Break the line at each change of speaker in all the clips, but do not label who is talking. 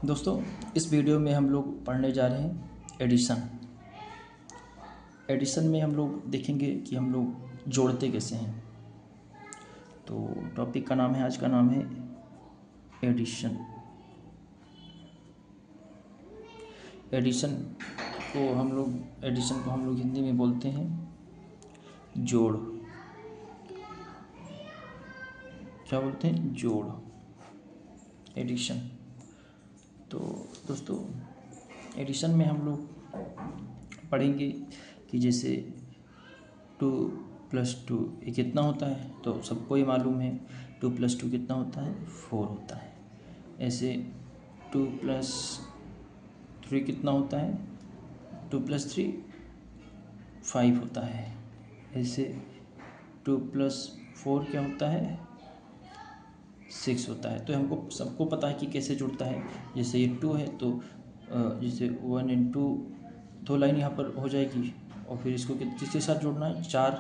दोस्तों, इस वीडियो में हम लोग पढ़ने जा रहे हैं एडिशन में हम लोग देखेंगे कि हम लोग जोड़ते कैसे हैं। तो टॉपिक का नाम है, आज का नाम है एडिशन। एडिशन को हम लोग हिंदी में बोलते हैं जोड़। क्या बोलते हैं? जोड़, एडिशन। तो दोस्तों, एडिशन में हम लोग पढ़ेंगे कि जैसे 2 + 2 ये कितना होता है, तो सबको ये मालूम है 2 + 2 कितना होता है, 4 होता है। ऐसे 2 + 3 कितना होता है, 2 + 3 5 होता है। ऐसे 2 + 4 क्या होता है, 6 होता है। तो हमको सबको पता है कि कैसे जुड़ता है। जैसे ये 2 है तो जैसे 1 × 2 लाइन यहाँ पर हो जाएगी, और फिर इसको किसके साथ जोड़ना है, 4।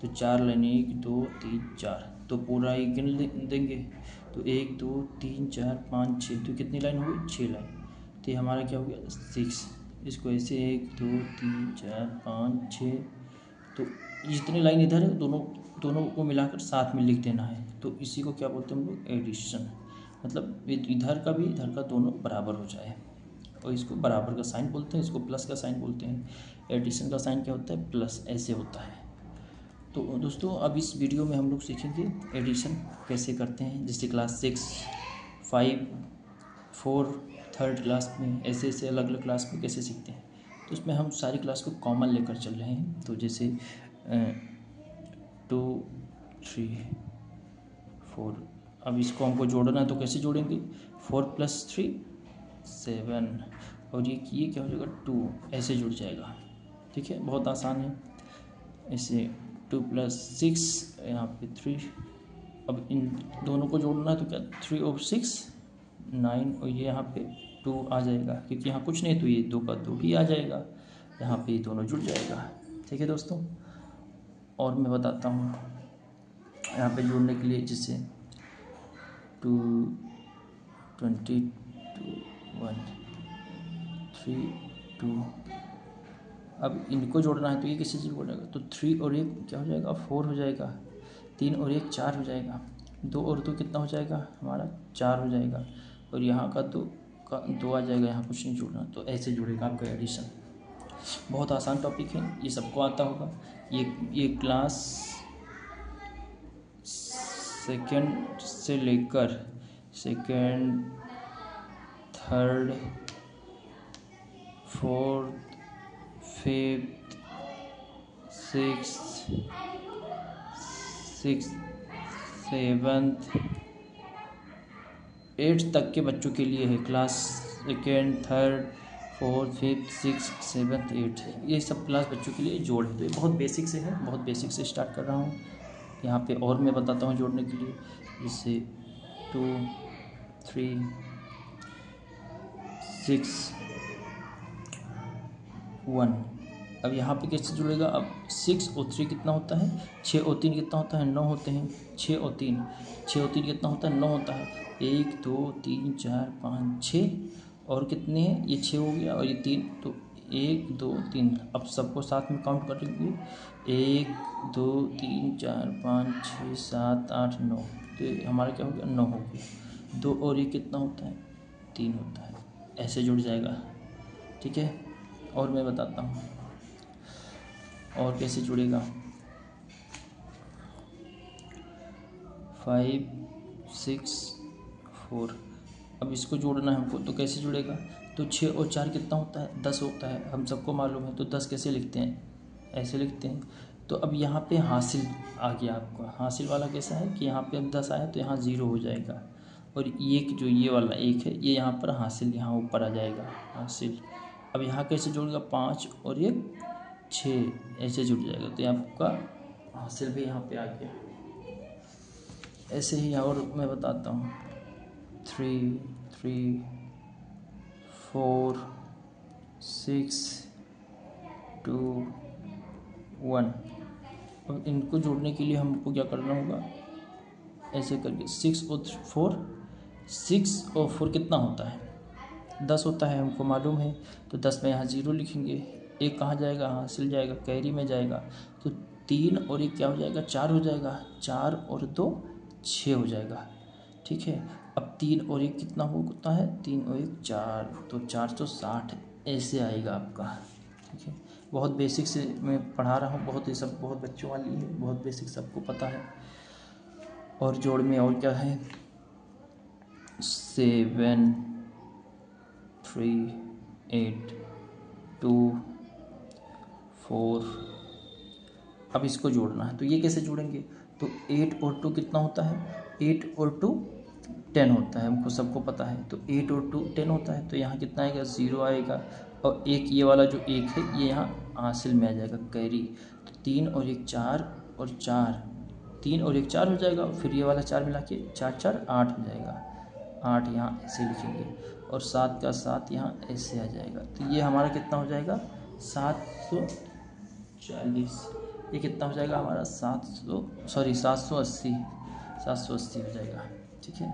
तो 4 लाइन, 1 2 3 4, तो पूरा ये गिन देंगे। तो 1 2 3 4 5 6, तो कितनी लाइन हो गई, 6 लाइन। तो ये हमारा क्या हो गया, 6। इसको ऐसे 1 2 3 4 5 6, तो जितनी लाइन इधर है दोनों को मिलाकर साथ में लिख देना है। तो इसी को क्या बोलते हैं हम लोग, एडिशन। मतलब इधर का भी इधर का दोनों बराबर हो जाए, और इसको बराबर का साइन बोलते हैं, इसको प्लस का साइन बोलते हैं। एडिशन का साइन क्या होता है, प्लस, ऐसे होता है। तो दोस्तों, अब इस वीडियो में हम लोग सीखेंगे एडिशन कैसे करते हैं। जैसे क्लास 6, 5, 4, 3rd क्लास में, ऐसे अलग अलग क्लास में कैसे सीखते हैं। तो उसमें हम सारी क्लास को कॉमन लेकर चल रहे हैं। तो जैसे 2 3 4, अब इसको हमको जोड़ना है तो कैसे जोड़ेंगे, 4 + 3 7, और ये क्या हो जाएगा, 2, ऐसे जुड़ जाएगा। ठीक है, बहुत आसान है। ऐसे 2 + 6, यहाँ पे 3। अब इन दोनों को जोड़ना है तो क्या, 3 और 6 9, और ये यहाँ पे 2 आ जाएगा, क्योंकि यहाँ कुछ नहीं तो ये 2 का 2 ही आ जाएगा। यहाँ पे ये दोनों जुड़ जाएगा। ठीक है दोस्तों, और मैं बताता हूँ यहाँ पे जोड़ने के लिए। जैसे 2 20 2 1 3 2, अब इनको जोड़ना है तो ये किसी से जोड़ेगा, तो 3 और 1 क्या हो जाएगा, 4 हो जाएगा। 3 और 1 4 हो जाएगा। 2 और 2 कितना हो जाएगा हमारा, 4 हो जाएगा। और यहाँ का 2 आ जाएगा, यहाँ कुछ नहीं जोड़ना। तो ऐसे जुड़ेगा आपका एडिशन। बहुत आसान टॉपिक है, ये सबको आता होगा। ये क्लास 2nd से लेकर 2nd 3rd 4th 5th 6th 7th 8th तक के बच्चों के लिए है। Class 2nd 3rd 4th 5th 6th 7th 8th, ये सब क्लास बच्चों के लिए जोड़ है। तो ये बहुत बेसिक से है, बहुत बेसिक से स्टार्ट कर रहा हूँ यहाँ पे। और मैं बताता हूँ जोड़ने के लिए। जैसे 2 3 6 1, अब यहाँ पे कैसे जुड़ेगा, अब 6 और 3 कितना होता है, 6 और 3 कितना होता है, 9 होते हैं। 6 और 3 कितना होता है, 9 होता है। 1 2 3 4 5 6, और कितने हैं, ये 6 हो गया और ये 3, तो 1 2 3। अब सबको साथ में काउंट करेंगे, 1 2 3 4 5 6 7 8 9, तो ये हमारा क्या हो गया, 9 हो गया। 2 और ये कितना होता है, 3 होता है। ऐसे जुड़ जाएगा। ठीक है, और मैं बताता हूँ और कैसे जुड़ेगा। 5 6 4, अब इसको जोड़ना है हमको, तो कैसे जुड़ेगा, तो 6 और 4 कितना होता है, 10 होता है, हम सबको मालूम है। तो 10 कैसे लिखते हैं, ऐसे लिखते हैं। तो अब यहाँ पे हासिल आ गया आपको। हासिल वाला कैसा है कि यहाँ पे अब 10 आया तो यहाँ 0 हो जाएगा, और जो ये वाला 1 है, ये यहाँ पर हासिल, यहाँ ऊपर आ जाएगा हासिल। अब यहाँ कैसे जोड़ेगा, 5 और 1 6, ऐसे जुड़ जाएगा। तो आपका हासिल भी यहाँ पे आ गया। ऐसे ही और मैं बताता हूँ, 3 3 4 6 2 1। अब इनको जोड़ने के लिए हमको क्या करना होगा, ऐसे करके 6 और 4 कितना होता है, 10 होता है हमको मालूम है, तो 10 में यहाँ 0 लिखेंगे। एक कहाँ जाएगा, हासिल जाएगा, कैरी में जाएगा, तो 3 और 1 क्या हो जाएगा, 4 हो जाएगा। 4 और 2 6 हो जाएगा। ठीक है, अब 3 और 1 कितना होता है, 3 और 1 4, तो 460 ऐसे आएगा आपका। ठीक है, बहुत बेसिक से मैं पढ़ा रहा हूँ, बहुत ये सब बहुत बच्चों वाली है, बहुत बेसिक सबको पता है। और जोड़ में और क्या है, 7 3 8 2 4। अब इसको जोड़ना है, तो ये कैसे जोड़ेंगे, तो 8 और 2 कितना होता है, 8 और 2 10 होता है, हमको सबको पता है। तो 8 और 2 10 होता है, तो यहाँ कितना आएगा, 0 आएगा। और एक ये वाला जो 1 है ये यहाँ हासिल में आ जाएगा, कैरी। तो 3 और 1 4 और 4, 3 और 1 4 हो जाएगा, फिर ये वाला 4 मिला के 4 4 8 हो जाएगा। 8 यहाँ ऐसे लिखेंगे, और 7 का 7 यहाँ ऐसे आ जाएगा। तो ये हमारा कितना हो जाएगा, 740। ये कितना हो जाएगा हमारा, 780 हो जाएगा। ठीक है।